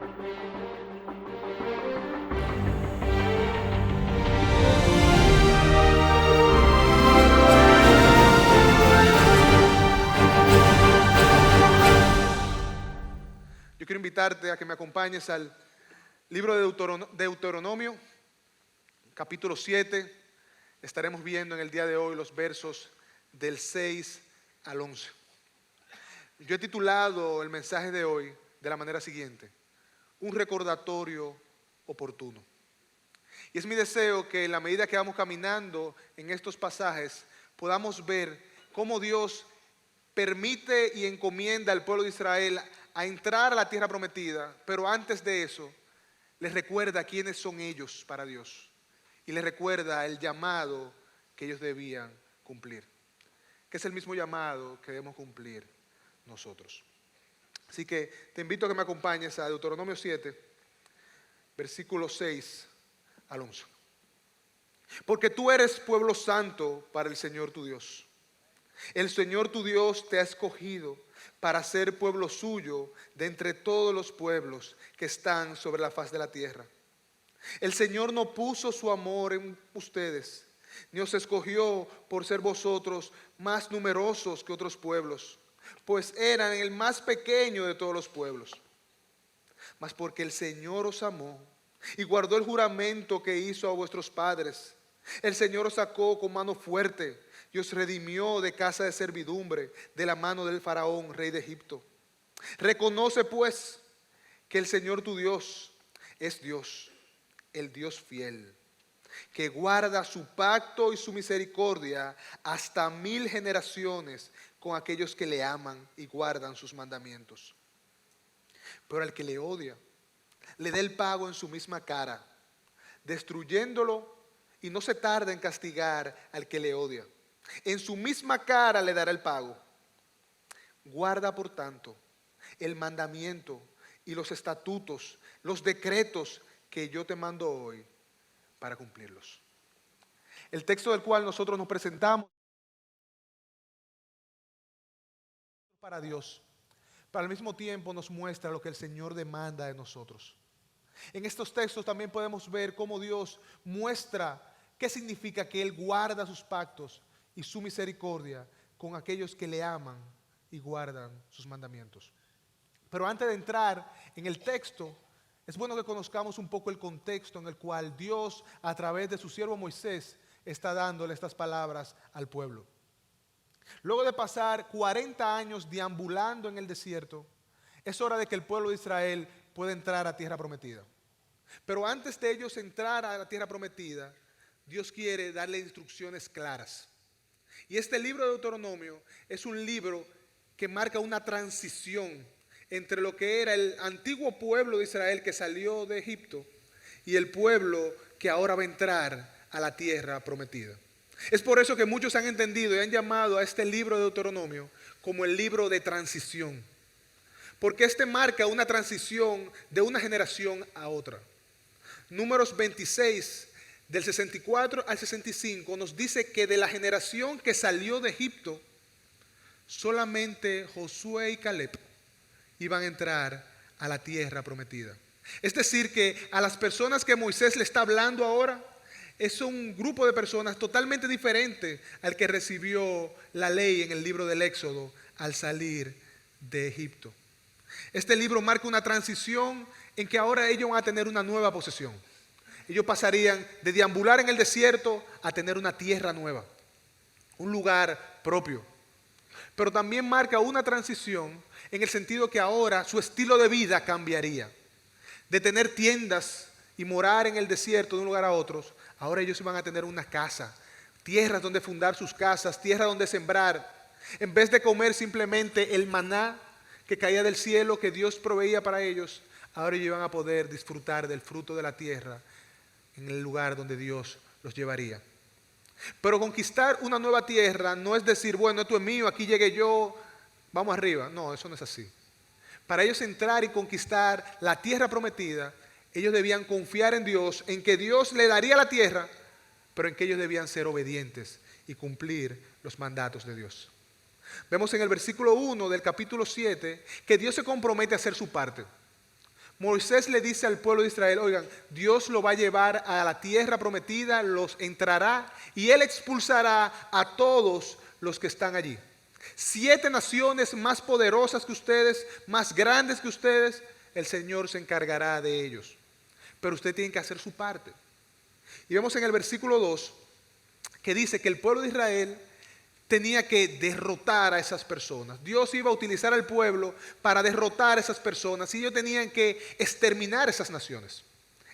Yo quiero invitarte a que me acompañes al libro de Deuteronomio, capítulo 7. Estaremos viendo en el día de hoy los versos del 6 al 11. Yo he titulado el mensaje de hoy de la manera siguiente: un recordatorio oportuno. Y es mi deseo que en la medida que vamos caminando en estos pasajes podamos ver cómo Dios permite y encomienda al pueblo de Israel a entrar a la tierra prometida, pero antes de eso les recuerda quiénes son ellos para Dios y les recuerda el llamado que ellos debían cumplir, que es el mismo llamado que debemos cumplir nosotros. Así que te invito a que me acompañes a Deuteronomio 7, versículos 6 al 11. Porque tú eres pueblo santo para el Señor tu Dios. El Señor tu Dios te ha escogido para ser pueblo suyo de entre todos los pueblos que están sobre la faz de la tierra. El Señor no puso su amor en ustedes, ni os escogió por ser vosotros más numerosos que otros pueblos, pues eran el más pequeño de todos los pueblos. Mas porque el Señor os amó y guardó el juramento que hizo a vuestros padres, el Señor os sacó con mano fuerte y os redimió de casa de servidumbre, de la mano del faraón, rey de Egipto. Reconoce pues que el Señor tu Dios es Dios, el Dios fiel, que guarda su pacto y su misericordia hasta 1000 generaciones con aquellos que le aman y guardan sus mandamientos. Pero al que le odia, le da el pago en su misma cara, destruyéndolo, y no se tarda en castigar al que le odia. En su misma cara le dará el pago. Guarda, por tanto, el mandamiento y los estatutos, los decretos que yo te mando hoy para cumplirlos. El texto del cual nosotros nos presentamos para Dios, pero al mismo tiempo nos muestra lo que el Señor demanda de nosotros. En estos textos también podemos ver cómo Dios muestra qué significa que Él guarda sus pactos y su misericordia con aquellos que le aman y guardan sus mandamientos. Pero antes de entrar en el texto, es bueno que conozcamos un poco el contexto en el cual Dios, a través de su siervo Moisés, está dándole estas palabras al pueblo. Luego de pasar 40 años deambulando en el desierto, es hora de que el pueblo de Israel pueda entrar a tierra prometida. Pero antes de ellos entrar a la tierra prometida, Dios quiere darle instrucciones claras. Y este libro de Deuteronomio es un libro que marca una transición entre lo que era el antiguo pueblo de Israel que salió de Egipto y el pueblo que ahora va a entrar a la tierra prometida. Es por eso que muchos han entendido y han llamado a este libro de Deuteronomio como el libro de transición, porque este marca una transición de una generación a otra. Números 26, del 64 al 65, nos dice que de la generación que salió de Egipto, solamente Josué y Caleb iban a entrar a la tierra prometida. Es decir, que a las personas que Moisés le está hablando ahora, es un grupo de personas totalmente diferente al que recibió la ley en el libro del Éxodo al salir de Egipto. Este libro marca una transición en que ahora ellos van a tener una nueva posesión. Ellos pasarían de deambular en el desierto a tener una tierra nueva, un lugar propio. Pero también marca una transición en el sentido que ahora su estilo de vida cambiaría. De tener tiendas y morar en el desierto de un lugar a otro, ahora ellos iban a tener una casa, tierras donde fundar sus casas, tierras donde sembrar. En vez de comer simplemente el maná que caía del cielo que Dios proveía para ellos, ahora ellos iban a poder disfrutar del fruto de la tierra en el lugar donde Dios los llevaría. Pero conquistar una nueva tierra no es decir, bueno, esto es mío, aquí llegué yo, vamos arriba. No, eso no es así. Para ellos entrar y conquistar la tierra prometida, ellos debían confiar en Dios, en que Dios le daría la tierra, pero en que ellos debían ser obedientes y cumplir los mandatos de Dios. Vemos en el versículo 1 del capítulo 7 que Dios se compromete a hacer su parte. Moisés le dice al pueblo de Israel, oigan, Dios lo va a llevar a la tierra prometida, los entrará y Él expulsará a todos los que están allí. 7 naciones más poderosas que ustedes, más grandes que ustedes, el Señor se encargará de ellos. Pero usted tiene que hacer su parte. Y vemos en el versículo 2 que dice que el pueblo de Israel tenía que derrotar a esas personas. Dios iba a utilizar al pueblo para derrotar a esas personas y ellos tenían que exterminar esas naciones.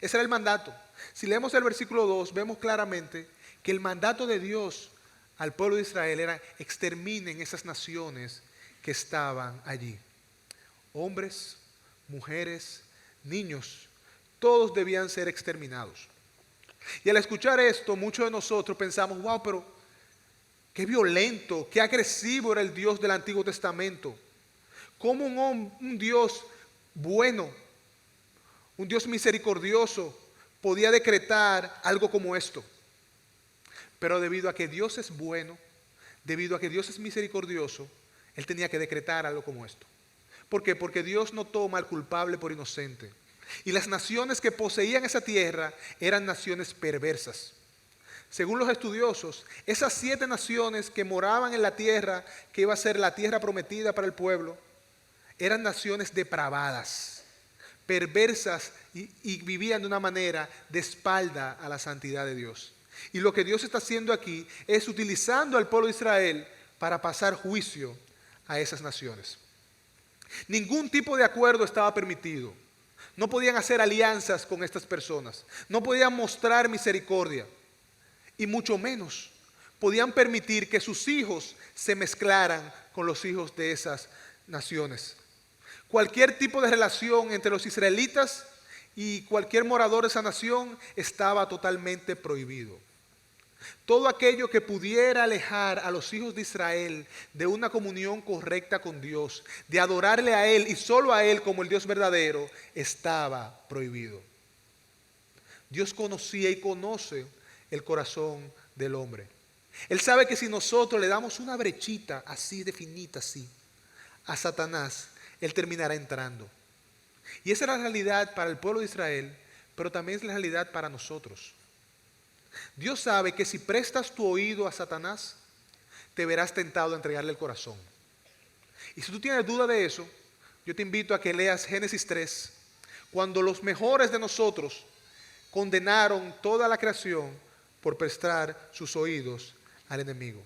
Ese era el mandato. Si leemos el versículo 2, vemos claramente que el mandato de Dios al pueblo de Israel era: exterminen esas naciones que estaban allí. Hombres, mujeres, niños, todos debían ser exterminados. Y al escuchar esto, muchos de nosotros pensamos, wow, pero qué violento, qué agresivo era el Dios del Antiguo Testamento. Cómo un Dios bueno, un Dios misericordioso, podía decretar algo como esto. Pero debido a que Dios es bueno, debido a que Dios es misericordioso, Él tenía que decretar algo como esto. ¿Por qué? Porque Dios no toma al culpable por inocente. Y las naciones que poseían esa tierra eran naciones perversas. Según los estudiosos, esas 7 naciones que moraban en la tierra, que iba a ser la tierra prometida para el pueblo, eran naciones depravadas, perversas y vivían de una manera de espalda a la santidad de Dios. Y lo que Dios está haciendo aquí es utilizando al pueblo de Israel para pasar juicio a esas naciones. Ningún tipo de acuerdo estaba permitido. No podían hacer alianzas con estas personas. No podían mostrar misericordia. Y mucho menos podían permitir que sus hijos se mezclaran con los hijos de esas naciones. Cualquier tipo de relación entre los israelitas y cualquier morador de esa nación estaba totalmente prohibido. Todo aquello que pudiera alejar a los hijos de Israel de una comunión correcta con Dios, de adorarle a Él y solo a Él como el Dios verdadero, estaba prohibido. Dios conocía y conoce el corazón del hombre. Él sabe que si nosotros le damos una brechita así definida así a Satanás, él terminará entrando. Y esa es la realidad para el pueblo de Israel, pero también es la realidad para nosotros. Dios sabe que si prestas tu oído a Satanás, te verás tentado a entregarle el corazón. Y si tú tienes duda de eso, yo te invito a que leas Génesis 3, cuando los mejores de nosotros condenaron toda la creación por prestar sus oídos al enemigo.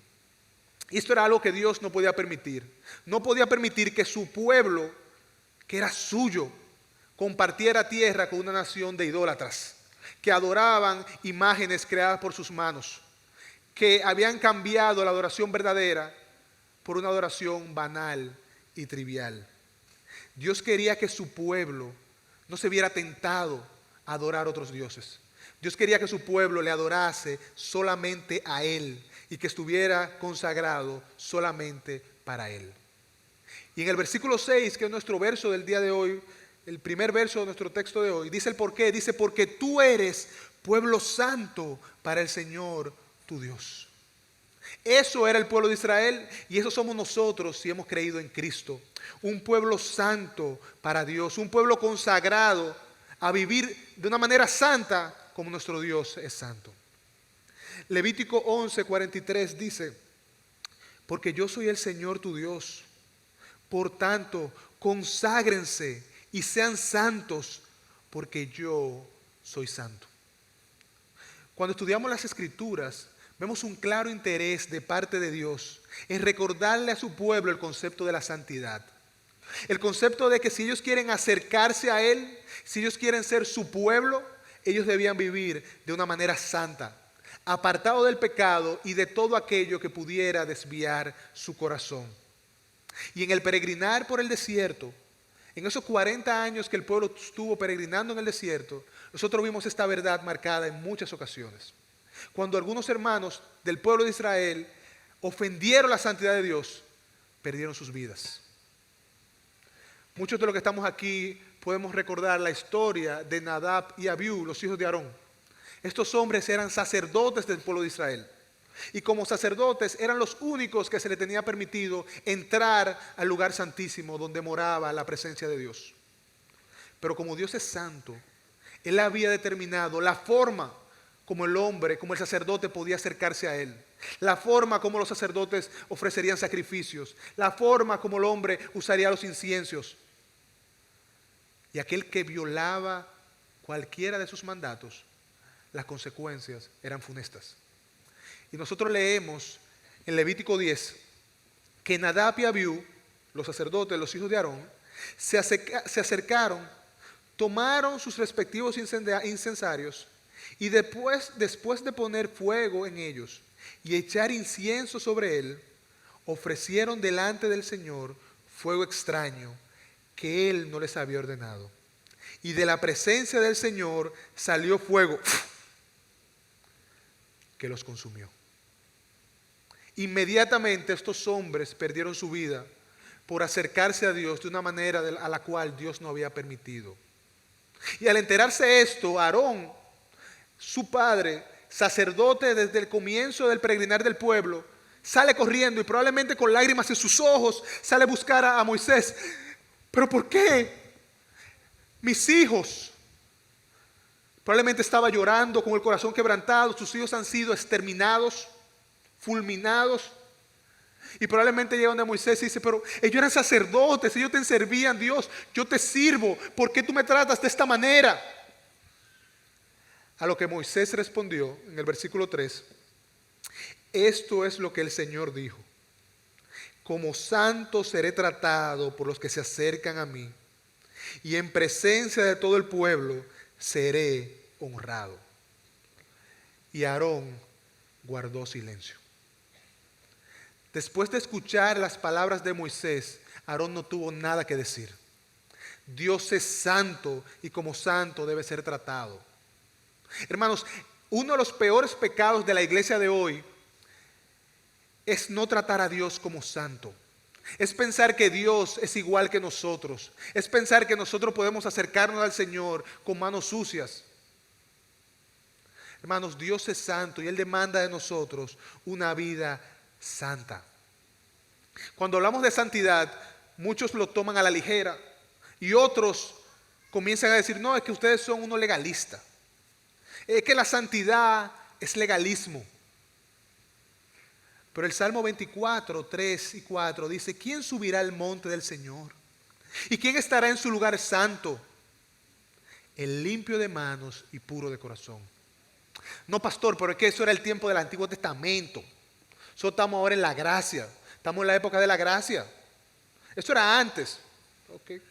Y esto era algo que Dios no podía permitir. No podía permitir que su pueblo, que era suyo, compartiera tierra con una nación de idólatras, que adoraban imágenes creadas por sus manos, que habían cambiado la adoración verdadera por una adoración banal y trivial. Dios quería que su pueblo no se viera tentado a adorar otros dioses. Dios quería que su pueblo le adorase solamente a Él y que estuviera consagrado solamente para Él. Y en el versículo 6, que es nuestro verso del día de hoy, el primer verso de nuestro texto de hoy, dice el por qué. Dice, porque tú eres pueblo santo para el Señor tu Dios. Eso era el pueblo de Israel y eso somos nosotros si hemos creído en Cristo. Un pueblo santo para Dios, un pueblo consagrado a vivir de una manera santa como nuestro Dios es santo. Levítico 11:43 dice, porque yo soy el Señor tu Dios, por tanto conságrense y sean santos, porque yo soy santo. Cuando estudiamos las Escrituras, vemos un claro interés de parte de Dios en recordarle a su pueblo el concepto de la santidad. El concepto de que si ellos quieren acercarse a Él, si ellos quieren ser su pueblo, ellos debían vivir de una manera santa, apartado del pecado y de todo aquello que pudiera desviar su corazón. Y en el peregrinar por el desierto, en esos 40 años que el pueblo estuvo peregrinando en el desierto, nosotros vimos esta verdad marcada en muchas ocasiones. Cuando algunos hermanos del pueblo de Israel ofendieron la santidad de Dios, perdieron sus vidas. Muchos de los que estamos aquí podemos recordar la historia de Nadab y Abiú, los hijos de Aarón. Estos hombres eran sacerdotes del pueblo de Israel. Y como sacerdotes eran los únicos que se les tenía permitido entrar al lugar santísimo donde moraba la presencia de Dios. Pero como Dios es santo, Él había determinado la forma como el hombre, como el sacerdote podía acercarse a Él. La forma como los sacerdotes ofrecerían sacrificios. La forma como el hombre usaría los inciensos. Y aquel que violaba cualquiera de sus mandatos, las consecuencias eran funestas. Y nosotros leemos en Levítico 10 que Nadab y Abiú, los sacerdotes, los hijos de Aarón, se acercaron, tomaron sus respectivos incensarios y después de poner fuego en ellos y echar incienso sobre él, ofrecieron delante del Señor fuego extraño que Él no les había ordenado. Y de la presencia del Señor salió fuego que los consumió. Inmediatamente estos hombres perdieron su vida por acercarse a Dios de una manera a la cual Dios no había permitido. Y al enterarse esto, Aarón, su padre, sacerdote desde el comienzo del peregrinar del pueblo, sale corriendo y probablemente con lágrimas en sus ojos sale a buscar a Moisés. ¿Pero por qué? Mis hijos. Probablemente estaba llorando con el corazón quebrantado. Sus hijos han sido exterminados, fulminados. Y probablemente llega donde Moisés y dice, pero ellos eran sacerdotes, ellos te servían, Dios, yo te sirvo, ¿por qué tú me tratas de esta manera? A lo que Moisés respondió en el versículo 3, esto es lo que el Señor dijo, como santo seré tratado por los que se acercan a mí, y en presencia de todo el pueblo seré honrado. Y Aarón guardó silencio. Después de escuchar las palabras de Moisés, Aarón no tuvo nada que decir. Dios es santo y como santo debe ser tratado. Hermanos, uno de los peores pecados de la iglesia de hoy es no tratar a Dios como santo. Es pensar que Dios es igual que nosotros. Es pensar que nosotros podemos acercarnos al Señor con manos sucias. Hermanos, Dios es santo y Él demanda de nosotros una vida santa. Cuando hablamos de santidad, muchos lo toman a la ligera y otros comienzan a decir, no, es que ustedes son unos legalistas. Es que la santidad es legalismo. Pero el Salmo 24, 3 y 4 dice, ¿quién subirá al monte del Señor? ¿Y quién estará en su lugar santo? El limpio de manos y puro de corazón. No, pastor, pero es que eso era el tiempo del Antiguo Testamento. Nosotros estamos ahora en la gracia. Estamos en la época de la gracia. Eso era antes. Okay.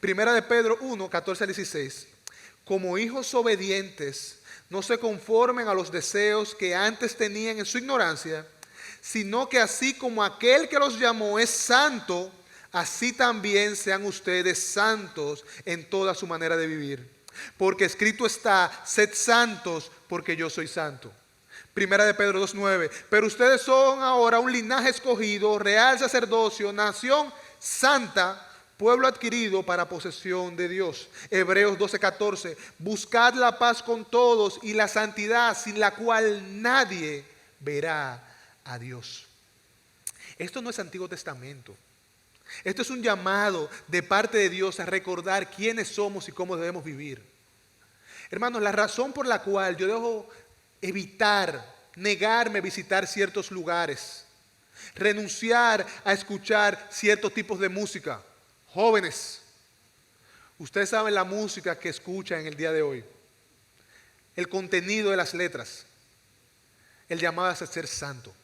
Primera de Pedro 1, 14 al 16. Como hijos obedientes, no se conformen a los deseos que antes tenían en su ignorancia, sino que así como aquel que los llamó es santo, así también sean ustedes santos en toda su manera de vivir. Porque escrito está, sed santos porque yo soy santo. Primera de Pedro 2:9. Pero ustedes son ahora un linaje escogido, real sacerdocio, nación santa, pueblo adquirido para posesión de Dios. Hebreos 12:14. Buscad la paz con todos y la santidad, sin la cual nadie verá a Dios. Esto no es Antiguo Testamento. Esto es un llamado de parte de Dios a recordar quiénes somos y cómo debemos vivir. Hermanos, la razón por la cual yo debo evitar, negarme a visitar ciertos lugares, renunciar a escuchar ciertos tipos de música. Jóvenes, ustedes saben la música que escuchan en el día de hoy, el contenido de las letras, el llamado a ser santo.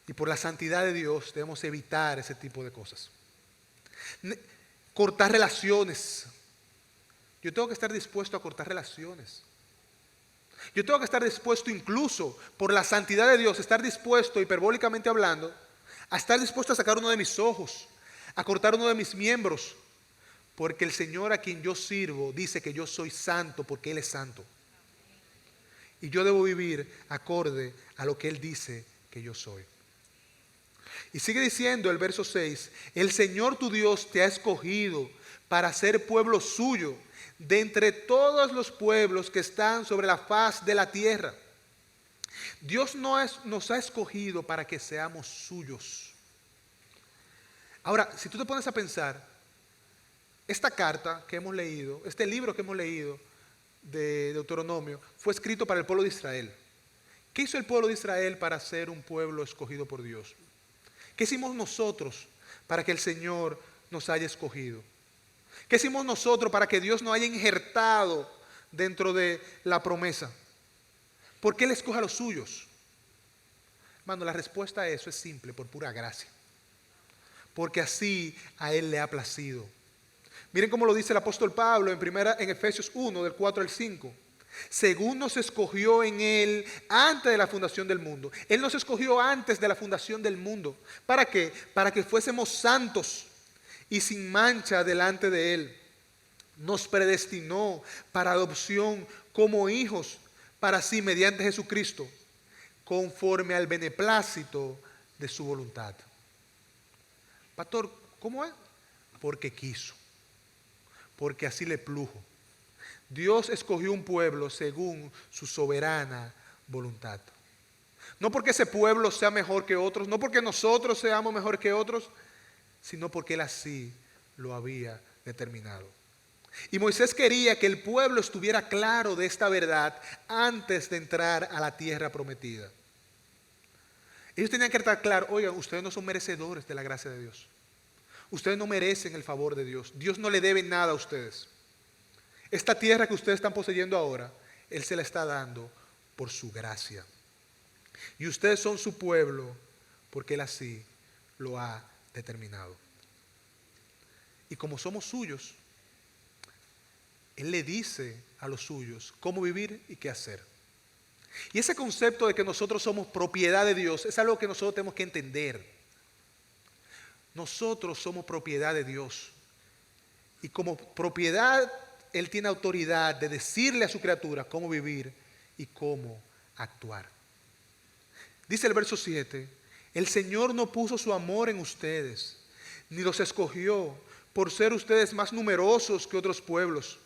Y por la santidad de Dios debemos evitar ese tipo de cosas. Cortar relaciones. Yo tengo que estar dispuesto a cortar relaciones. Yo tengo que estar dispuesto incluso por la santidad de Dios, estar dispuesto, hiperbólicamente hablando, a estar dispuesto a sacar uno de mis ojos, a cortar uno de mis miembros, porque el Señor a quien yo sirvo dice que yo soy santo porque Él es santo. Y yo debo vivir acorde a lo que Él dice que yo soy. Y sigue diciendo el verso 6, el Señor tu Dios te ha escogido para ser pueblo suyo de entre todos los pueblos que están sobre la faz de la tierra. Dios nos ha escogido para que seamos suyos. Ahora, si tú te pones a pensar, esta carta que hemos leído, este libro que hemos leído de Deuteronomio, fue escrito para el pueblo de Israel. ¿Qué hizo el pueblo de Israel para ser un pueblo escogido por Dios? ¿Qué hicimos nosotros para que el Señor nos haya escogido? ¿Qué hicimos nosotros para que Dios nos haya injertado dentro de la promesa? ¿Por qué Él escoge a los suyos? Hermano, la respuesta a eso es simple, por pura gracia. Porque así a Él le ha placido. Miren cómo lo dice el apóstol Pablo en Efesios 1, del 4 al 5. Según nos escogió en Él antes de la fundación del mundo. Él nos escogió antes de la fundación del mundo. ¿Para qué? Para que fuésemos santos y sin mancha delante de Él. Nos predestinó para adopción como hijos para sí mediante Jesucristo, conforme al beneplácito de su voluntad. Pastor, ¿cómo es? Porque quiso, porque así le plujo. Dios escogió un pueblo según su soberana voluntad. No porque ese pueblo sea mejor que otros, no porque nosotros seamos mejor que otros, sino porque Él así lo había determinado. Y Moisés quería que el pueblo estuviera claro de esta verdad antes de entrar a la tierra prometida. Ellos tenían que estar claros, oigan, ustedes no son merecedores de la gracia de Dios. Ustedes no merecen el favor de Dios. Dios no le debe nada a ustedes. Esta tierra que ustedes están poseyendo ahora, Él se la está dando por su gracia. Y ustedes son su pueblo porque Él así lo ha determinado. Y como somos suyos, Él le dice a los suyos cómo vivir y qué hacer. Y ese concepto de que nosotros somos propiedad de Dios es algo que nosotros tenemos que entender. Nosotros somos propiedad de Dios. Y como propiedad, Él tiene autoridad de decirle a su criatura cómo vivir y cómo actuar. Dice el verso 7, el Señor no puso su amor en ustedes, ni los escogió por ser ustedes más numerosos que otros pueblos,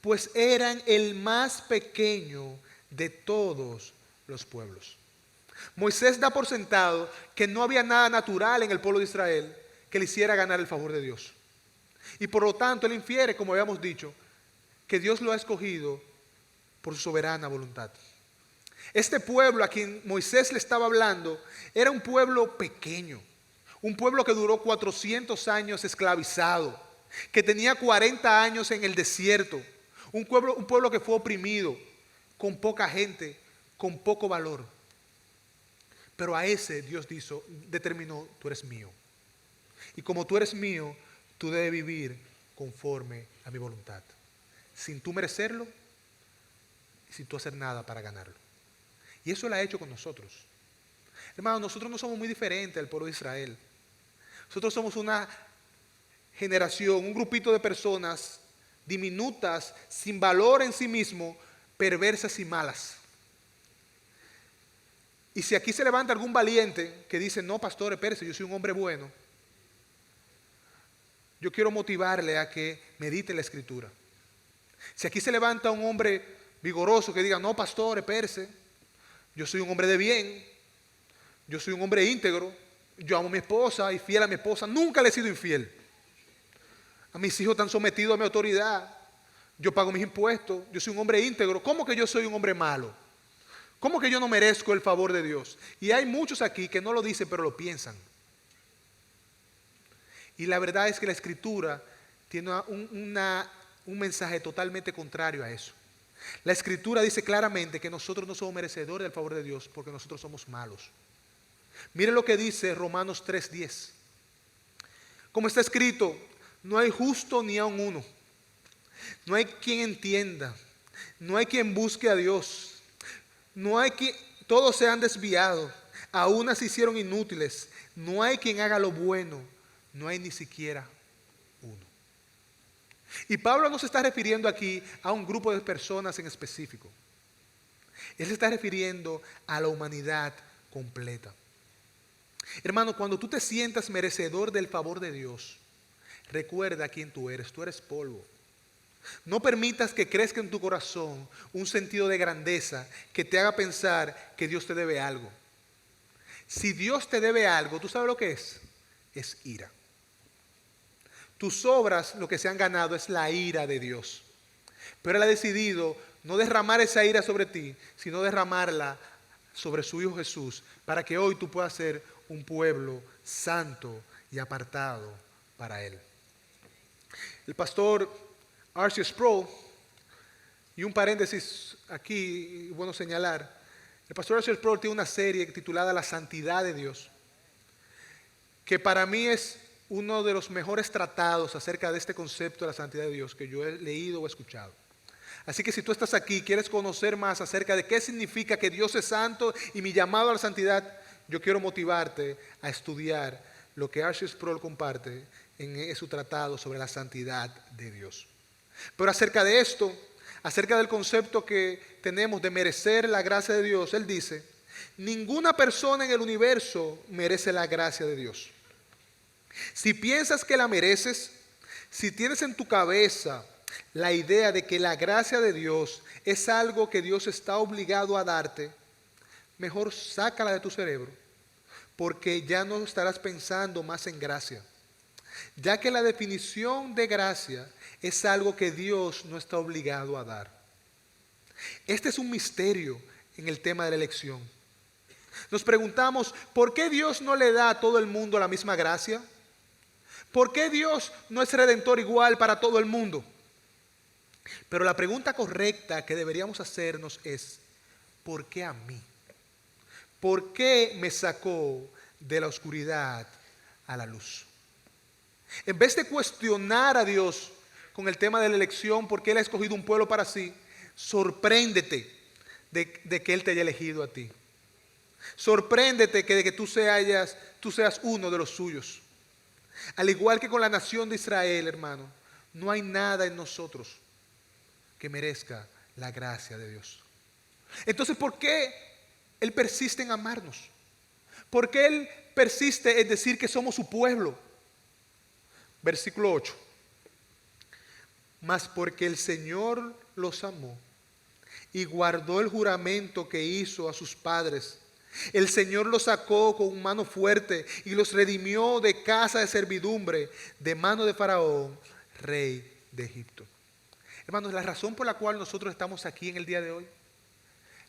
pues eran el más pequeño de todos los pueblos. Moisés da por sentado que no había nada natural en el pueblo de Israel que le hiciera ganar el favor de Dios. Y por lo tanto él infiere, como habíamos dicho, que Dios lo ha escogido por su soberana voluntad. Este pueblo a quien Moisés le estaba hablando era un pueblo pequeño, un pueblo que duró 400 años esclavizado, que tenía 40 años en el desierto, un pueblo que fue oprimido, con poca gente, con poco valor. Pero a ese Dios determinó, tú eres mío. Y como tú eres mío, tú debes vivir conforme a mi voluntad, sin tú merecerlo y sin tú hacer nada para ganarlo. Y eso lo ha hecho con nosotros. Hermanos, nosotros no somos muy diferentes al pueblo de Israel. Nosotros somos una generación, un grupito de personas diminutas, sin valor en sí mismo, perversas y malas. Y si aquí se levanta algún valiente que dice, no, pastor, espérese, yo soy un hombre bueno, yo quiero motivarle a que medite la Escritura. Si aquí se levanta un hombre vigoroso que diga, no, pastor, espérese, yo soy un hombre de bien, yo soy un hombre íntegro, yo amo a mi esposa y fiel a mi esposa, nunca le he sido infiel. A mis hijos están sometidos a mi autoridad, yo pago mis impuestos, yo soy un hombre íntegro. ¿Cómo que yo soy un hombre malo? ¿Cómo que yo no merezco el favor de Dios? Y hay muchos aquí que no lo dicen, pero lo piensan. Y la verdad es que la Escritura tiene un mensaje totalmente contrario a eso. La Escritura dice claramente que nosotros no somos merecedores del favor de Dios porque nosotros somos malos. Miren lo que dice Romanos 3:10. Como está escrito, no hay justo ni aun uno. No hay quien entienda. No hay quien busque a Dios. No hay quien, todos se han desviado. A unas se hicieron inútiles. No hay quien haga lo bueno. No hay ni siquiera uno. Y Pablo no se está refiriendo aquí a un grupo de personas en específico. Él se está refiriendo a la humanidad completa. Hermano, cuando tú te sientas merecedor del favor de Dios, recuerda quién tú eres. Tú eres polvo. No permitas que crezca en tu corazón un sentido de grandeza que te haga pensar que Dios te debe algo. Si Dios te debe algo, ¿tú sabes lo que es? es ira. Tus obras lo que se han ganado es la ira de Dios. Pero Él ha decidido no derramar esa ira sobre ti, sino derramarla sobre su Hijo Jesús, para que hoy tú puedas ser un pueblo santo y apartado para Él. El pastor R.C. Sproul, y un paréntesis aquí, bueno señalar, el pastor R.C. Sproul tiene una serie titulada La Santidad de Dios, que para mí es uno de los mejores tratados acerca de este concepto de la santidad de Dios que yo he leído o escuchado. Así que si tú estás aquí y quieres conocer más acerca de qué significa que Dios es santo y mi llamado a la santidad, yo quiero motivarte a estudiar lo que R.C. Sproul comparte en su tratado sobre la santidad de Dios. Pero acerca de esto, acerca del concepto que tenemos de merecer la gracia de Dios, él dice, ninguna persona en el universo merece la gracia de Dios. Si piensas que la mereces, si tienes en tu cabeza la idea de que la gracia de Dios es algo que Dios está obligado a darte, mejor sácala de tu cerebro, porque ya no estarás pensando más en gracia, ya que la definición de gracia es algo que Dios no está obligado a dar. Este es un misterio en el tema de la elección. Nos preguntamos, ¿por qué Dios no le da a todo el mundo la misma gracia? ¿Por qué Dios no es redentor igual para todo el mundo? Pero la pregunta correcta que deberíamos hacernos es, ¿por qué a mí? ¿Por qué me sacó de la oscuridad a la luz? En vez de cuestionar a Dios con el tema de la elección, porque Él ha escogido un pueblo para sí, sorpréndete de que Él te haya elegido a ti. Sorpréndete de que tú seas uno de los suyos. Al igual que con la nación de Israel, hermano, no hay nada en nosotros que merezca la gracia de Dios. Entonces, ¿por qué Él persiste en amarnos? ¿Por qué Él persiste en decir que somos su pueblo? Versículo 8. Mas porque el Señor los amó y guardó el juramento que hizo a sus padres, el Señor los sacó con mano fuerte y los redimió de casa de servidumbre, de mano de Faraón, rey de Egipto. Hermanos, la razón por la cual nosotros estamos aquí en el día de hoy,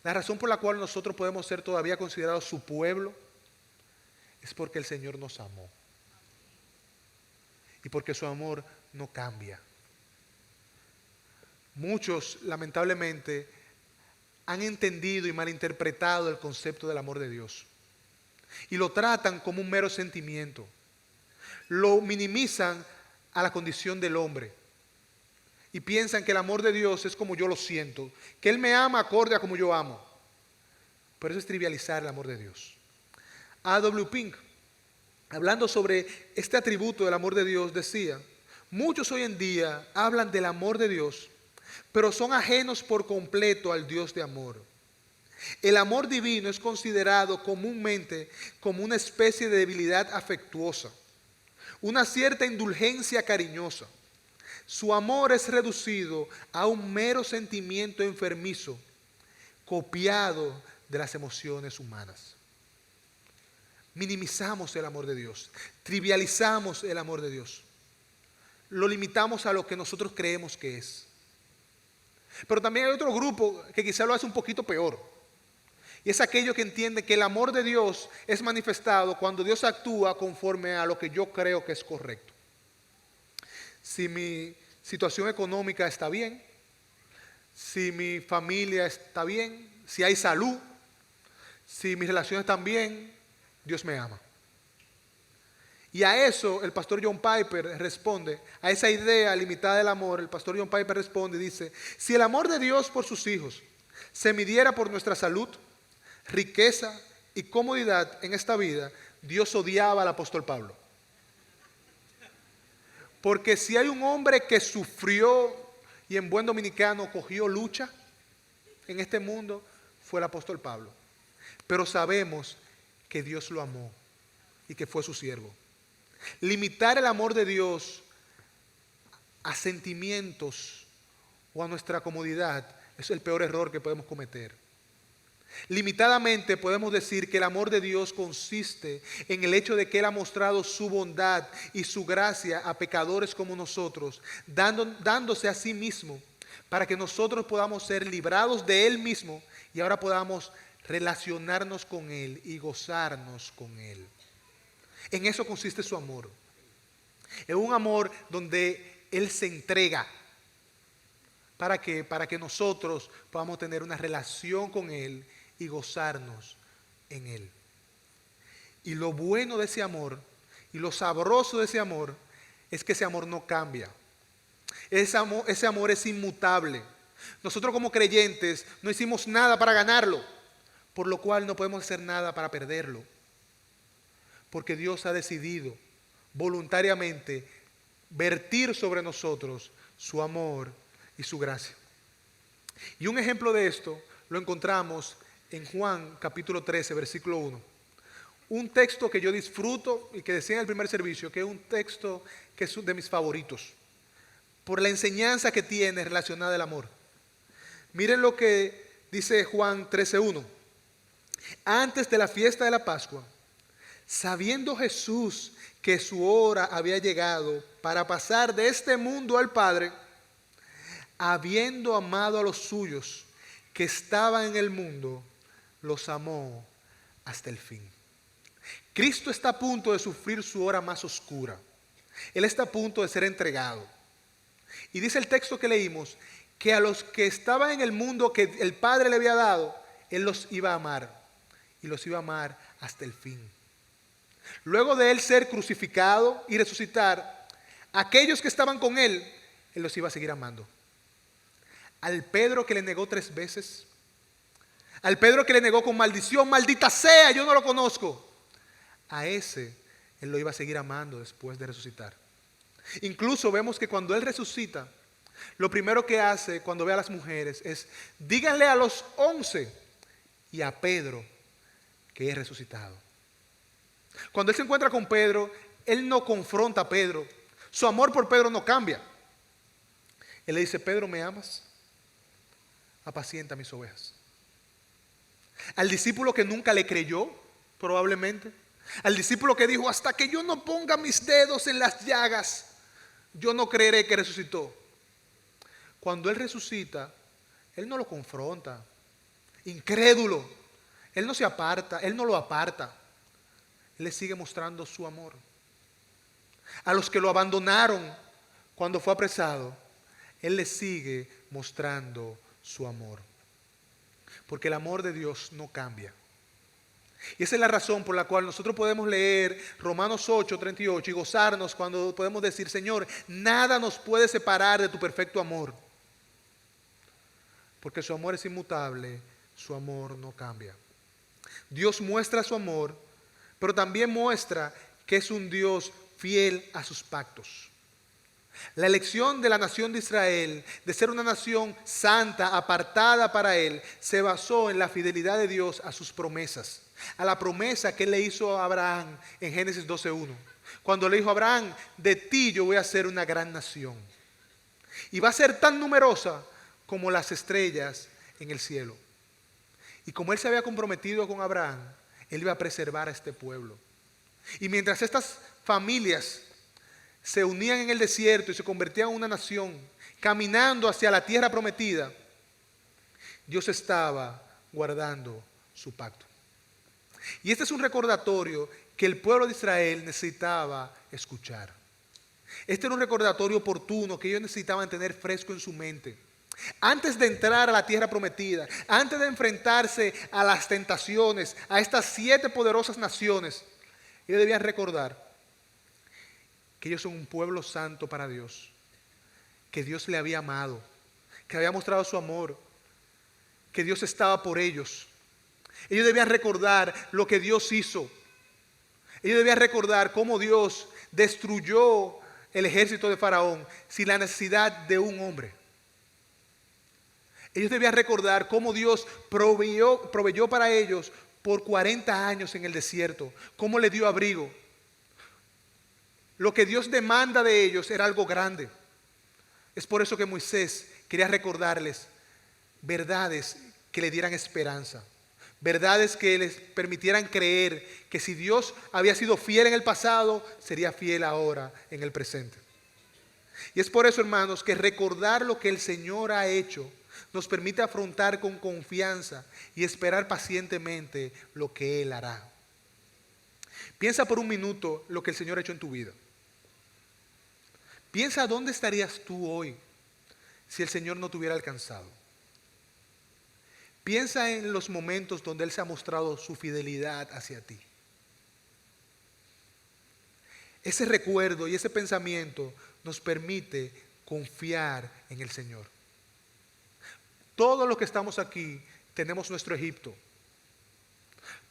la razón por la cual nosotros podemos ser todavía considerados su pueblo, es porque el Señor nos amó. Y porque su amor no cambia. Muchos, lamentablemente, han entendido y malinterpretado el concepto del amor de Dios. Y lo tratan como un mero sentimiento. Lo minimizan a la condición del hombre. Y piensan que el amor de Dios es como yo lo siento. Que Él me ama acorde a como yo amo. Pero eso es trivializar el amor de Dios. A.W. Pink, hablando sobre este atributo del amor de Dios, decía, muchos hoy en día hablan del amor de Dios, pero son ajenos por completo al Dios de amor. El amor divino es considerado comúnmente como una especie de debilidad afectuosa, una cierta indulgencia cariñosa. Su amor es reducido a un mero sentimiento enfermizo, copiado de las emociones humanas. Minimizamos el amor de Dios, trivializamos el amor de Dios, lo limitamos a lo que nosotros creemos que es. Pero también hay otro grupo que quizá lo hace un poquito peor, y es aquello que entiende que el amor de Dios es manifestado cuando Dios actúa conforme a lo que yo creo que es correcto. Si mi situación económica está bien, si mi familia está bien, si hay salud, si mis relaciones están bien, Dios me ama. Y a eso el pastor John Piper responde, a esa idea limitada del amor, el pastor John Piper responde y dice, si el amor de Dios por sus hijos se midiera por nuestra salud, riqueza y comodidad en esta vida, Dios odiaba al apóstol Pablo. Porque si hay un hombre que sufrió y en buen dominicano cogió lucha en este mundo, fue el apóstol Pablo. Pero sabemos que Dios lo amó y que fue su siervo. Limitar el amor de Dios a sentimientos o a nuestra comodidad es el peor error que podemos cometer. Limitadamente podemos decir que el amor de Dios consiste en el hecho de que Él ha mostrado su bondad y su gracia a pecadores como nosotros, dándose a sí mismo para que nosotros podamos ser librados de Él mismo y ahora podamos relacionarnos con Él y gozarnos con Él. En eso consiste su amor. Es un amor donde Él se entrega. ¿Para qué? Para que nosotros podamos tener una relación con Él y gozarnos en Él. Y lo bueno de ese amor y lo sabroso de ese amor es que ese amor no cambia. Ese amor es inmutable. Nosotros como creyentes no hicimos nada para ganarlo, por lo cual no podemos hacer nada para perderlo. Porque Dios ha decidido voluntariamente vertir sobre nosotros su amor y su gracia. Y un ejemplo de esto lo encontramos en Juan capítulo 13, versículo 1. Un texto que yo disfruto y que decía en el primer servicio, que es un texto que es de mis favoritos, por la enseñanza que tiene relacionada al amor. Miren lo que dice Juan 13:1. Antes de la fiesta de la Pascua, sabiendo Jesús que su hora había llegado para pasar de este mundo al Padre, habiendo amado a los suyos que estaban en el mundo, los amó hasta el fin. Cristo está a punto de sufrir su hora más oscura. Él está a punto de ser entregado. Y dice el texto que leímos, que a los que estaban en el mundo que el Padre le había dado, Él los iba a amar. Y los iba a amar hasta el fin. Luego de Él ser crucificado y resucitar, aquellos que estaban con Él, Él los iba a seguir amando. Al Pedro que le negó 3 veces, al Pedro que le negó con maldición, maldita sea, yo no lo conozco, a ese Él lo iba a seguir amando después de resucitar. Incluso vemos que cuando Él resucita, lo primero que hace cuando ve a las mujeres es: díganle a los 11 y a Pedro que es resucitado. Cuando Él se encuentra con Pedro, Él no confronta a Pedro. Su amor por Pedro no cambia. Él le dice: Pedro, ¿me amas? Apacienta mis ovejas. Al discípulo que nunca le creyó, probablemente, al discípulo que dijo: hasta que yo no ponga mis dedos en las llagas, yo no creeré que resucitó. Cuando Él resucita, Él no lo confronta. Incrédulo, Él no se aparta, Él no lo aparta. Él le sigue mostrando su amor. A los que lo abandonaron cuando fue apresado, Él le sigue mostrando su amor. Porque el amor de Dios no cambia. Y esa es la razón por la cual nosotros podemos leer Romanos 8:38 y gozarnos cuando podemos decir: Señor, nada nos puede separar de tu perfecto amor. Porque su amor es inmutable, su amor no cambia. Dios muestra su amor, pero también muestra que es un Dios fiel a sus pactos. La elección de la nación de Israel, de ser una nación santa, apartada para Él, se basó en la fidelidad de Dios a sus promesas. A la promesa que Él le hizo a Abraham en Génesis 12:1. Cuando le dijo a Abraham: de ti yo voy a hacer una gran nación. Y va a ser tan numerosa como las estrellas en el cielo. Y como Él se había comprometido con Abraham, Él iba a preservar a este pueblo. Y mientras estas familias se unían en el desierto y se convertían en una nación, caminando hacia la tierra prometida, Dios estaba guardando su pacto. Y este es un recordatorio que el pueblo de Israel necesitaba escuchar. Este era un recordatorio oportuno que ellos necesitaban tener fresco en su mente. Antes de entrar a la tierra prometida, antes de enfrentarse a las tentaciones, a estas 7 poderosas naciones, ellos debían recordar que ellos son un pueblo santo para Dios, que Dios le había amado, que había mostrado su amor, que Dios estaba por ellos. Ellos debían recordar lo que Dios hizo. Ellos debían recordar cómo Dios destruyó el ejército de Faraón sin la necesidad de un hombre. Ellos debían recordar cómo Dios proveyó para ellos por 40 años en el desierto, cómo le dio abrigo. Lo que Dios demanda de ellos era algo grande. Es por eso que Moisés quería recordarles verdades que le dieran esperanza. Verdades que les permitieran creer que si Dios había sido fiel en el pasado, sería fiel ahora en el presente. Y es por eso, hermanos, que recordar lo que el Señor ha hecho nos permite afrontar con confianza y esperar pacientemente lo que Él hará. Piensa por un minuto lo que el Señor ha hecho en tu vida. Piensa dónde estarías tú hoy si el Señor no te hubiera alcanzado. Piensa en los momentos donde Él se ha mostrado su fidelidad hacia ti. Ese recuerdo y ese pensamiento nos permite confiar en el Señor. Todos los que estamos aquí tenemos nuestro Egipto.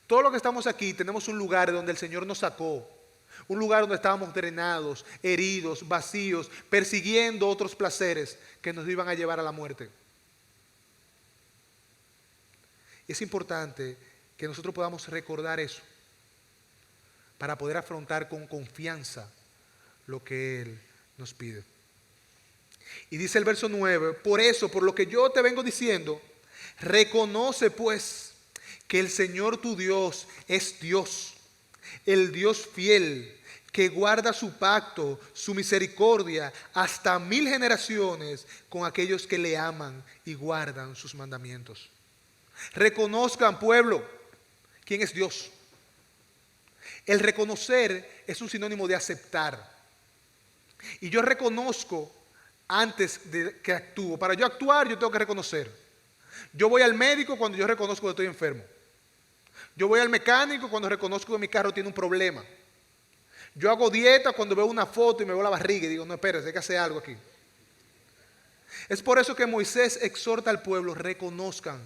Todos los que estamos aquí tenemos un lugar donde el Señor nos sacó. Un lugar donde estábamos drenados, heridos, vacíos, persiguiendo otros placeres que nos iban a llevar a la muerte. Y es importante que nosotros podamos recordar eso para poder afrontar con confianza lo que Él nos pide. Y dice el verso 9, por eso, por lo que yo te vengo diciendo, reconoce pues que el Señor tu Dios es Dios, el Dios fiel, que guarda su pacto, su misericordia, hasta 1000 generaciones con aquellos que le aman y guardan sus mandamientos. Reconozcan, pueblo, quién es Dios. El reconocer es un sinónimo de aceptar. Y yo reconozco antes de que actúo. Para yo actuar, yo tengo que reconocer. Yo voy al médico cuando yo reconozco que estoy enfermo. Yo voy al mecánico cuando reconozco que mi carro tiene un problema. Yo hago dieta cuando veo una foto y me veo la barriga y digo, no, espérate, hay que hacer algo aquí. Es por eso que Moisés exhorta al pueblo, reconozcan,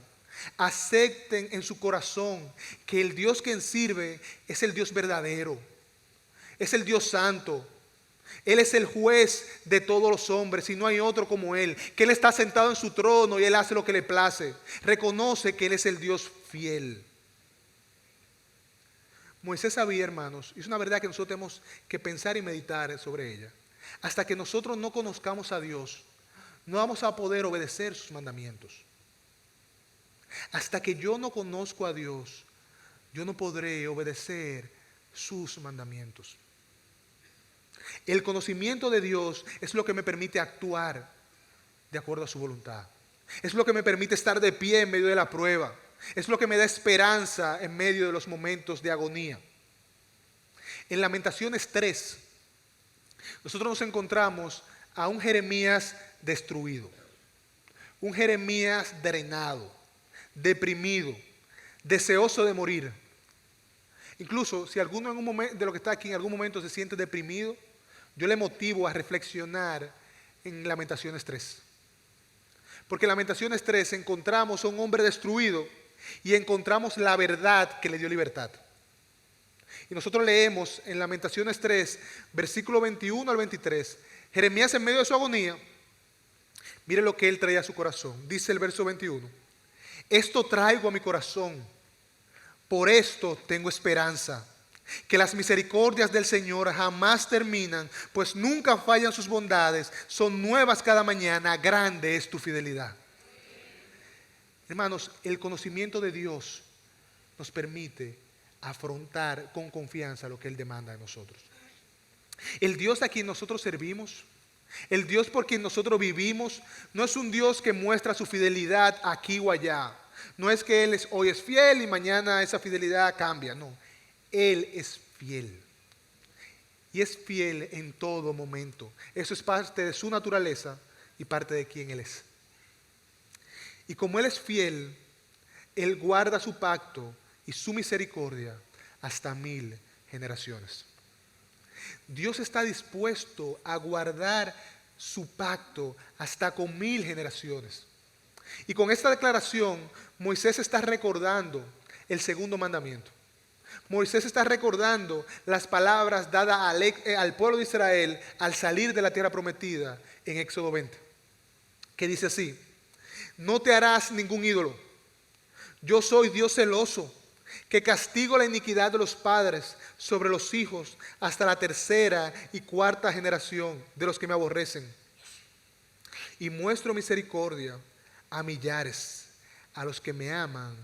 acepten en su corazón que el Dios que sirve es el Dios verdadero, es el Dios santo. Él es el juez de todos los hombres y no hay otro como Él, que Él está sentado en su trono y Él hace lo que le place. Reconoce que Él es el Dios fiel. Moisés sabía, hermanos, y es una verdad que nosotros tenemos que pensar y meditar sobre ella. Hasta que nosotros no conozcamos a Dios, no vamos a poder obedecer sus mandamientos. Hasta que yo no conozco a Dios, yo no podré obedecer sus mandamientos. El conocimiento de Dios es lo que me permite actuar de acuerdo a su voluntad. Es lo que me permite estar de pie en medio de la prueba. Es lo que me da esperanza en medio de los momentos de agonía. En Lamentaciones 3, nosotros nos encontramos a un Jeremías destruido, un Jeremías drenado, deprimido, deseoso de morir. Incluso si alguno en un momento, de lo que está aquí en algún momento se siente deprimido, yo le motivo a reflexionar en Lamentaciones 3. Porque en Lamentaciones 3 encontramos a un hombre destruido y encontramos la verdad que le dio libertad. Y nosotros leemos en Lamentaciones 3, versículo 21 al 23, Jeremías en medio de su agonía, mire lo que él traía a su corazón. Dice el verso 21, esto traigo a mi corazón, por esto tengo esperanza, que las misericordias del Señor jamás terminan, pues nunca fallan sus bondades, son nuevas cada mañana, grande es tu fidelidad. Hermanos, el conocimiento de Dios nos permite afrontar con confianza lo que Él demanda de nosotros. El Dios a quien nosotros servimos, el Dios por quien nosotros vivimos, no es un Dios que muestra su fidelidad aquí o allá. No es que Él hoy es fiel y mañana esa fidelidad cambia, no. Él es fiel. Y es fiel en todo momento. Eso es parte de su naturaleza y parte de quien Él es. Y como Él es fiel, Él guarda su pacto y su misericordia hasta 1000 generaciones. Dios está dispuesto a guardar su pacto hasta con 1000 generaciones. Y con esta declaración, Moisés está recordando el segundo mandamiento. Moisés está recordando las palabras dadas al pueblo de Israel al salir de la tierra prometida en Éxodo 20. Que dice así, no te harás ningún ídolo. Yo soy Dios celoso, que castigo la iniquidad de los padres sobre los hijos hasta la 3ª y 4ª generación de los que me aborrecen. Y muestro misericordia a millares, a los que me aman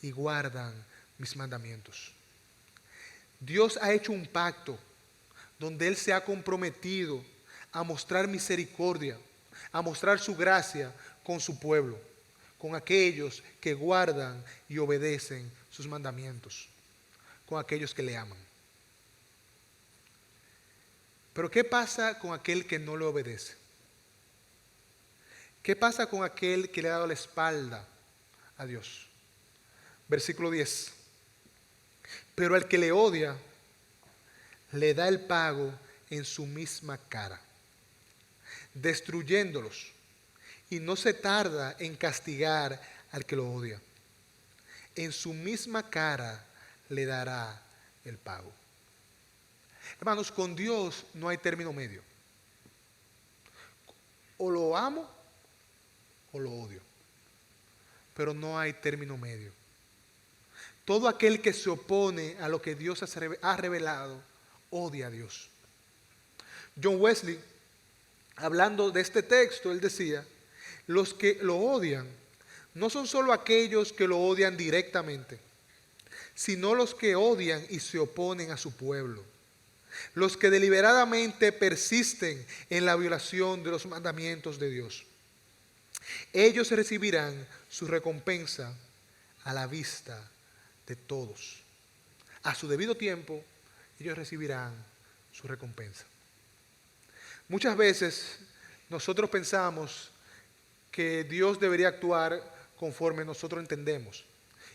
y guardan mis mandamientos. Dios ha hecho un pacto donde Él se ha comprometido a mostrar misericordia, a mostrar su gracia con su pueblo, con aquellos que guardan y obedecen sus mandamientos, con aquellos que le aman. Pero ¿qué pasa con aquel que no le obedece? ¿Qué pasa con aquel que le ha dado la espalda a Dios? Versículo 10. Pero al que le odia, le da el pago en su misma cara, destruyéndolos, y no se tarda en castigar al que lo odia. En su misma cara le dará el pago. Hermanos, con Dios no hay término medio. O lo amo o lo odio. Pero no hay término medio. Todo aquel que se opone a lo que Dios ha revelado, odia a Dios. John Wesley, hablando de este texto, él decía, los que lo odian no son solo aquellos que lo odian directamente, sino los que odian y se oponen a su pueblo. Los que deliberadamente persisten en la violación de los mandamientos de Dios. Ellos recibirán su recompensa a la vista de todos. A su debido tiempo, ellos recibirán su recompensa. Muchas veces nosotros pensamos que Dios debería actuar conforme nosotros entendemos.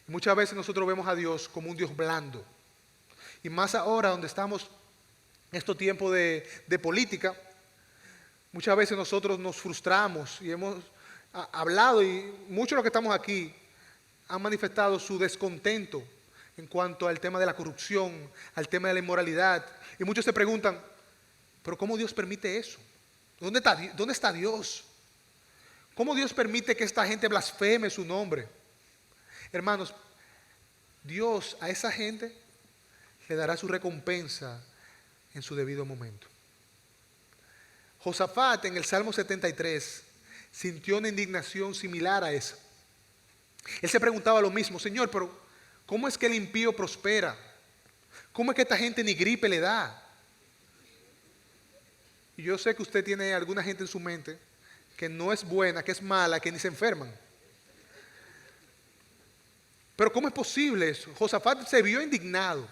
Muchas veces nosotros vemos a Dios como un Dios blando. Y más ahora donde estamos en estos tiempos de política, muchas veces nosotros nos frustramos y hemos hablado, y muchos de los que estamos aquí han manifestado su descontento en cuanto al tema de la corrupción, al tema de la inmoralidad. Y muchos se preguntan, ¿pero cómo Dios permite eso? ¿Dónde está Dios? ¿Cómo Dios permite que esta gente blasfeme su nombre? Hermanos, Dios a esa gente le dará su recompensa en su debido momento. Josafat en el Salmo 73 sintió una indignación similar a esa. Él se preguntaba lo mismo, Señor, pero ¿cómo es que el impío prospera? ¿Cómo es que esta gente ni gripe le da? Y yo sé que usted tiene alguna gente en su mente que no es buena, que es mala, que ni se enferman. Pero ¿cómo es posible eso? Josafat se vio indignado.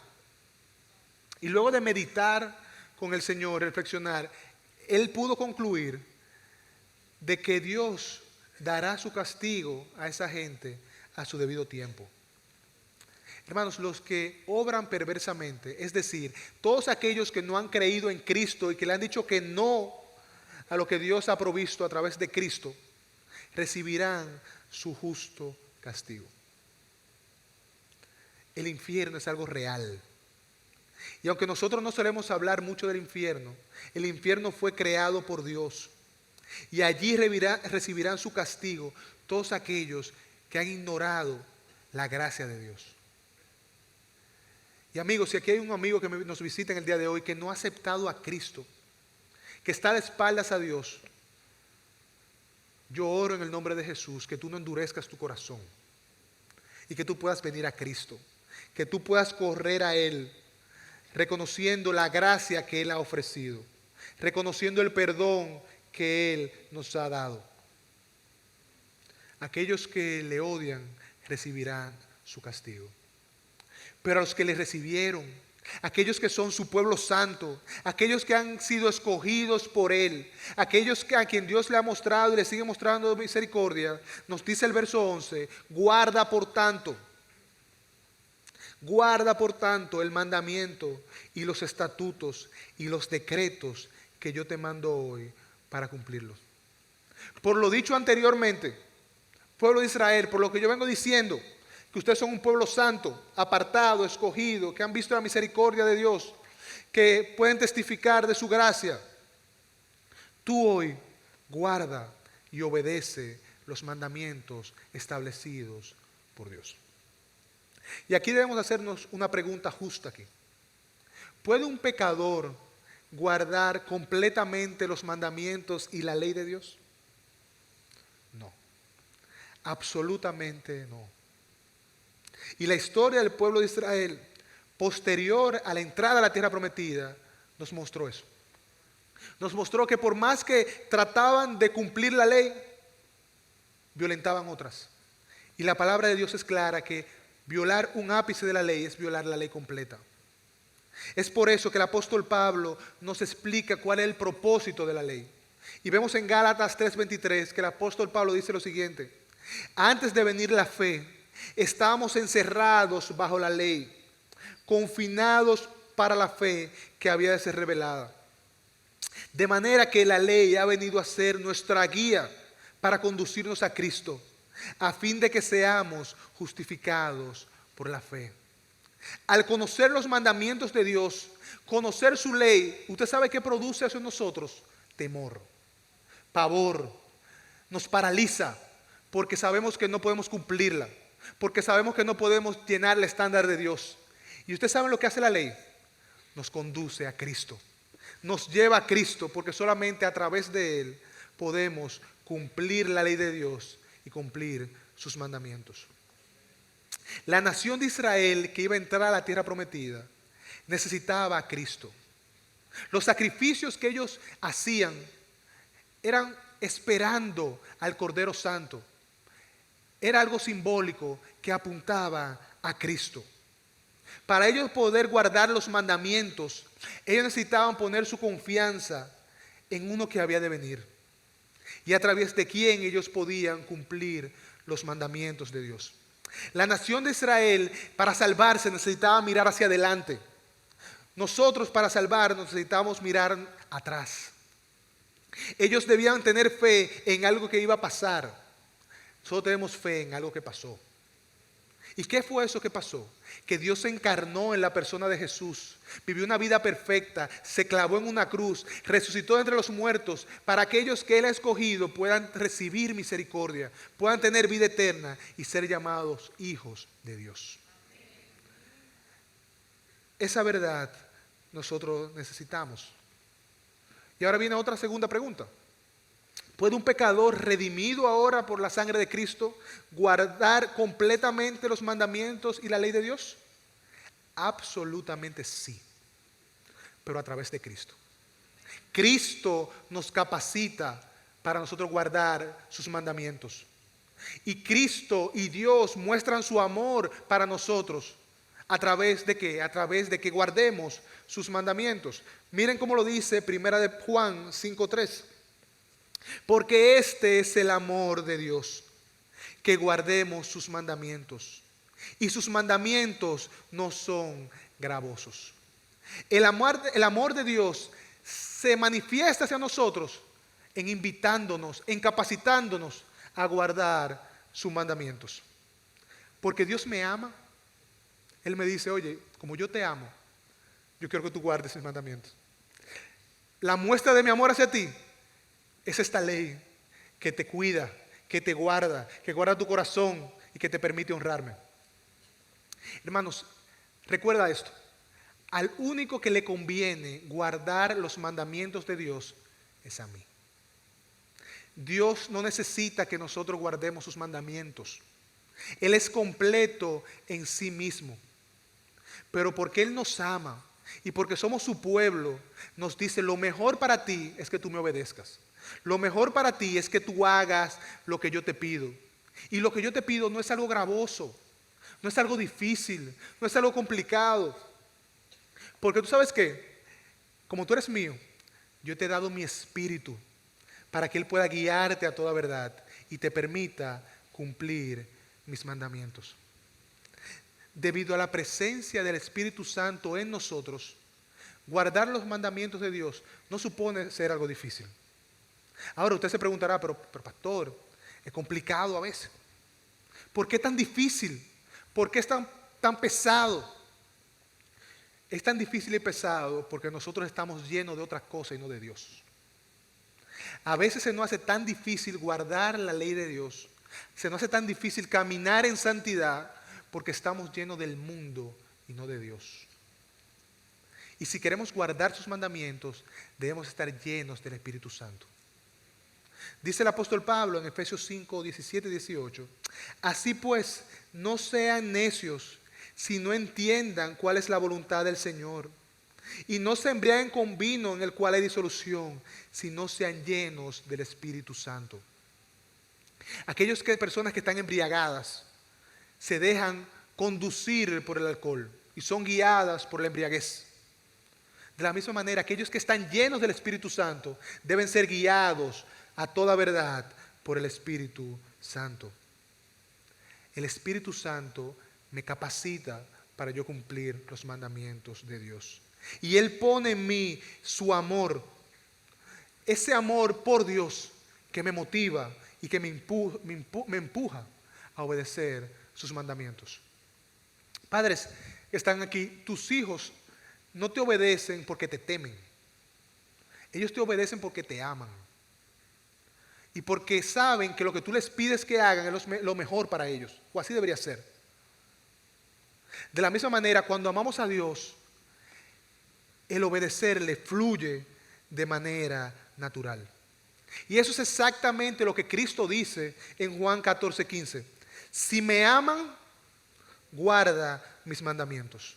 Y luego de meditar con el Señor, reflexionar, él pudo concluir de que Dios dará su castigo a esa gente a su debido tiempo. Hermanos, los que obran perversamente, es decir, todos aquellos que no han creído en Cristo y que le han dicho que no a lo que Dios ha provisto a través de Cristo, recibirán su justo castigo. El infierno es algo real. Y aunque nosotros no solemos hablar mucho del infierno, el infierno fue creado por Dios. Y allí recibirán su castigo todos aquellos que han ignorado la gracia de Dios. Y amigos, si aquí hay un amigo que nos visita en el día de hoy que no ha aceptado a Cristo, que está de espaldas a Dios, yo oro en el nombre de Jesús que tú no endurezcas tu corazón y que tú puedas venir a Cristo, que tú puedas correr a Él, reconociendo la gracia que Él ha ofrecido, reconociendo el perdón que Él nos ha dado. Aquellos que le odian recibirán su castigo. Pero a los que le recibieron, aquellos que son su pueblo santo, aquellos que han sido escogidos por Él, aquellos a quien Dios le ha mostrado y le sigue mostrando misericordia, nos dice el verso 11, guarda por tanto el mandamiento y los estatutos y los decretos que yo te mando hoy para cumplirlos. Por lo dicho anteriormente, pueblo de Israel, por lo que yo vengo diciendo, que ustedes son un pueblo santo, apartado, escogido, que han visto la misericordia de Dios, que pueden testificar de su gracia. Tú hoy guarda y obedece los mandamientos establecidos por Dios. Y aquí debemos hacernos una pregunta justa aquí. ¿Puede un pecador guardar completamente los mandamientos y la ley de Dios? No. Absolutamente no. Y la historia del pueblo de Israel, posterior a la entrada a la tierra prometida, nos mostró eso. Nos mostró que por más que trataban de cumplir la ley, violentaban otras. Y la palabra de Dios es clara que violar un ápice de la ley es violar la ley completa. Es por eso que el apóstol Pablo nos explica cuál es el propósito de la ley. Y vemos en Gálatas 3:23 que el apóstol Pablo dice lo siguiente: antes de venir la fe, estábamos encerrados bajo la ley, confinados para la fe que había de ser revelada. De manera que la ley ha venido a ser nuestra guía para conducirnos a Cristo, a fin de que seamos justificados por la fe. Al conocer los mandamientos de Dios, conocer su ley, ¿usted sabe qué produce eso en nosotros? Temor, pavor, nos paraliza, porque sabemos que no podemos cumplirla, porque sabemos que no podemos llenar el estándar de Dios. ¿Y usted sabe lo que hace la ley? Nos conduce a Cristo, nos lleva a Cristo, porque solamente a través de Él podemos cumplir la ley de Dios y cumplir sus mandamientos. La nación de Israel que iba a entrar a la tierra prometida necesitaba a Cristo. Los sacrificios que ellos hacían eran esperando al Cordero Santo. Era algo simbólico que apuntaba a Cristo. Para ellos poder guardar los mandamientos, ellos necesitaban poner su confianza en uno que había de venir, y a través de quien ellos podían cumplir los mandamientos de Dios. La nación de Israel, para salvarse, necesitaba mirar hacia adelante. Nosotros, para salvarnos, necesitamos mirar atrás. Ellos debían tener fe en algo que iba a pasar. Nosotros tenemos fe en algo que pasó. ¿Y qué fue eso que pasó? Que Dios se encarnó en la persona de Jesús, vivió una vida perfecta, se clavó en una cruz, resucitó entre los muertos, para aquellos que Él ha escogido puedan recibir misericordia, puedan tener vida eterna y ser llamados hijos de Dios. Esa verdad nosotros necesitamos. Y ahora viene otra segunda pregunta. ¿Puede un pecador redimido ahora por la sangre de Cristo guardar completamente los mandamientos y la ley de Dios? Absolutamente sí, pero a través de Cristo. Cristo nos capacita para nosotros guardar sus mandamientos. Y Cristo y Dios muestran su amor para nosotros. ¿A través de qué? A través de que guardemos sus mandamientos. Miren cómo lo dice Primera de Juan 5:3. Porque este es el amor de Dios, que guardemos sus mandamientos. Y sus mandamientos no son gravosos. El amor de Dios se manifiesta hacia nosotros en invitándonos, en capacitándonos a guardar sus mandamientos. Porque Dios me ama. Él me dice: oye, como yo te amo, yo quiero que tú guardes mis mandamientos. La muestra de mi amor hacia ti es esta ley que te cuida, que te guarda, que guarda tu corazón y que te permite honrarme. Hermanos, recuerda esto: al único que le conviene guardar los mandamientos de Dios es a mí. Dios no necesita que nosotros guardemos sus mandamientos. Él es completo en sí mismo. Pero porque Él nos ama y porque somos su pueblo, nos dice: lo mejor para ti es que tú me obedezcas. Lo mejor para ti es que tú hagas lo que yo te pido. Y lo que yo te pido no es algo gravoso, no es algo difícil, no es algo complicado. Porque tú sabes que, como tú eres mío, yo te he dado mi espíritu para que Él pueda guiarte a toda verdad y te permita cumplir mis mandamientos. Debido a la presencia del Espíritu Santo en nosotros, guardar los mandamientos de Dios no supone ser algo difícil. Ahora usted se preguntará: pero pastor, es complicado a veces. ¿Por qué tan difícil? ¿Por qué es tan pesado? Es tan difícil y pesado porque nosotros estamos llenos de otras cosas y no de Dios. A veces se nos hace tan difícil guardar la ley de Dios, se nos hace tan difícil caminar en santidad porque estamos llenos del mundo y no de Dios. Y si queremos guardar sus mandamientos, debemos estar llenos del Espíritu Santo. Dice el apóstol Pablo en Efesios 5, 17 y 18. Así pues, no sean necios, sino entiendan cuál es la voluntad del Señor. Y no se embriaguen con vino en el cual hay disolución, sino sean llenos del Espíritu Santo. Personas que están embriagadas se dejan conducir por el alcohol y son guiadas por la embriaguez. De la misma manera, aquellos que están llenos del Espíritu Santo deben ser guiados a toda verdad por el Espíritu Santo. El Espíritu Santo me capacita para yo cumplir los mandamientos de Dios. Y Él pone en mí su amor, ese amor por Dios que me motiva y que me empuja a obedecer sus mandamientos. Padres que están aquí, tus hijos no te obedecen porque te temen. Ellos te obedecen porque te aman. Y porque saben que lo que tú les pides que hagan es lo mejor para ellos. O así debería ser. De la misma manera, cuando amamos a Dios, el obedecerle fluye de manera natural. Y eso es exactamente lo que Cristo dice en Juan 14:15. Si me aman, guarda mis mandamientos.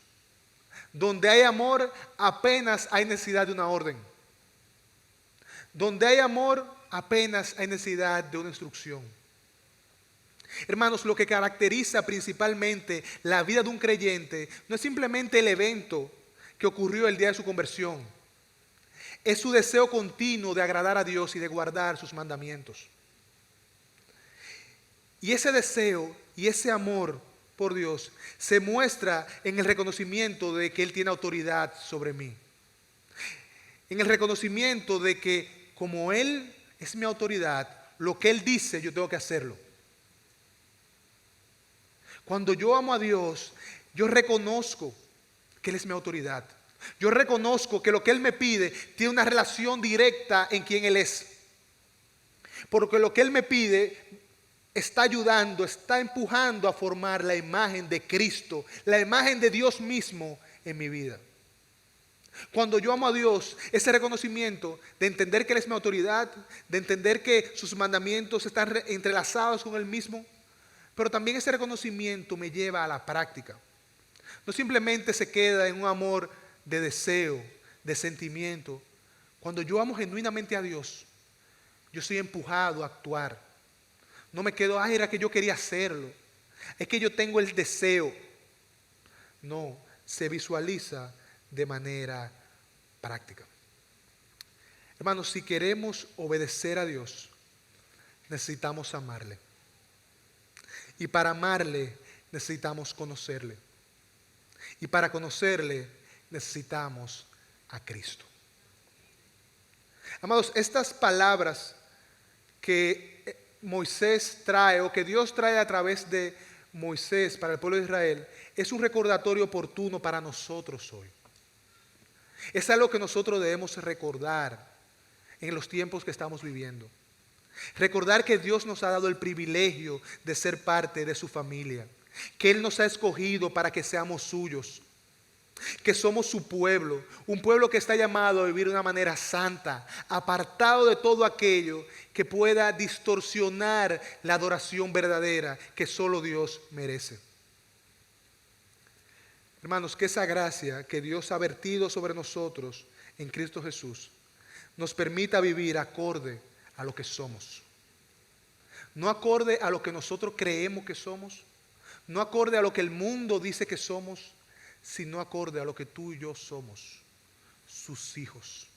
Donde hay amor, apenas hay necesidad de una orden. Donde hay amor, apenas hay necesidad de una instrucción. Hermanos, lo que caracteriza principalmente la vida de un creyente no es simplemente el evento que ocurrió el día de su conversión. Es su deseo continuo de agradar a Dios y de guardar sus mandamientos. Y ese deseo y ese amor por Dios se muestra en el reconocimiento de que Él tiene autoridad sobre mí. En el reconocimiento de que como Él es mi autoridad, lo que Él dice yo tengo que hacerlo. Cuando yo amo a Dios, yo reconozco que Él es mi autoridad. Yo reconozco que lo que Él me pide tiene una relación directa en quien Él es. Porque lo que Él me pide está ayudando, está empujando a formar la imagen de Cristo, la imagen de Dios mismo en mi vida. Cuando yo amo a Dios, ese reconocimiento de entender que Él es mi autoridad, de entender que sus mandamientos están entrelazados con Él mismo, pero también ese reconocimiento me lleva a la práctica. No simplemente se queda en un amor de deseo, de sentimiento. Cuando yo amo genuinamente a Dios, yo soy empujado a actuar. No me quedo, era que yo quería hacerlo. Es que yo tengo el deseo. No, se visualiza de manera práctica. Hermanos, si queremos obedecer a Dios, necesitamos amarle. Y para amarle, necesitamos conocerle. Y para conocerle, necesitamos a Cristo. Amados, estas palabras que Moisés trae o que Dios trae a través de Moisés para el pueblo de Israel es un recordatorio oportuno para nosotros hoy. Es algo que nosotros debemos recordar en los tiempos que estamos viviendo. Recordar que Dios nos ha dado el privilegio de ser parte de su familia, que Él nos ha escogido para que seamos suyos, que somos su pueblo, un pueblo que está llamado a vivir de una manera santa, apartado de todo aquello que pueda distorsionar la adoración verdadera que solo Dios merece. Hermanos, que esa gracia que Dios ha vertido sobre nosotros en Cristo Jesús nos permita vivir acorde a lo que somos. No acorde a lo que nosotros creemos que somos, no acorde a lo que el mundo dice que somos, sino acorde a lo que tú y yo somos, sus hijos.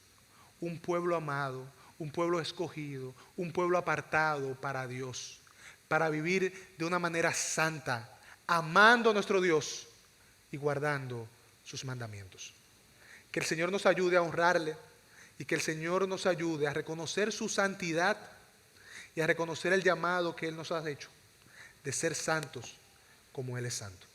Un pueblo amado, un pueblo escogido, un pueblo apartado para Dios, para vivir de una manera santa, amando a nuestro Dios y guardando sus mandamientos. Que el Señor nos ayude a honrarle y que el Señor nos ayude a reconocer su santidad y a reconocer el llamado que Él nos ha hecho de ser santos como Él es santo.